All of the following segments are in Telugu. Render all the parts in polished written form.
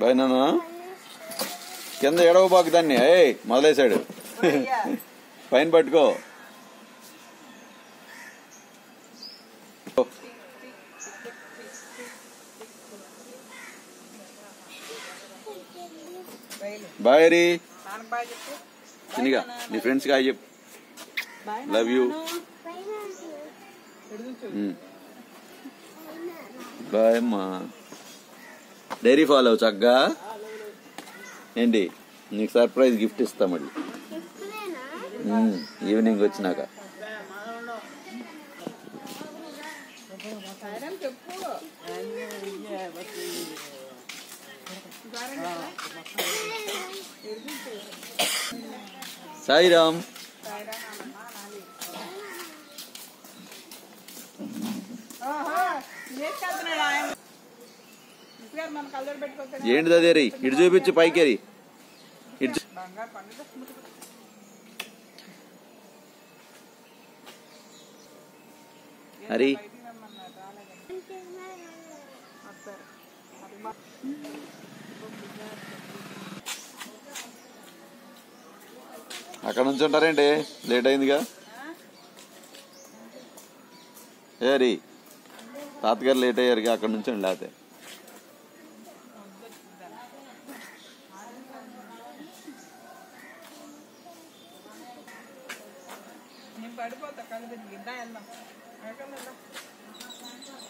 బాయ్ నాన్న. కింద ఎడవబాకు దాన్ని. మొదలేసాడు. పైన పట్టుకో. బాయ్ హరి. చిన్నగా నీ ఫ్రెండ్స్ గా చెప్పు. Love you. బాయ్ అమ్మా. డైరీ ఫాలో చక్కగా. ఏంటి నీకు సర్ప్రైజ్ గిఫ్ట్ ఇస్తా మళ్ళీ ఈవినింగ్ వచ్చినాక. సాయిరామ్. ఏంటిది అదే రీ? ఇటు చూపించు పైకి. ఇటు హరి. అక్కడ నుంచి ఉంటారేంటి? లేట్ అయిందిగా. హరి తాతగారు లేట్ అయ్యారుగా, అక్కడ నుంచి లేకపోతే.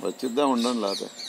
వచ్చిద్దాం ఉండండి లేకపోతే.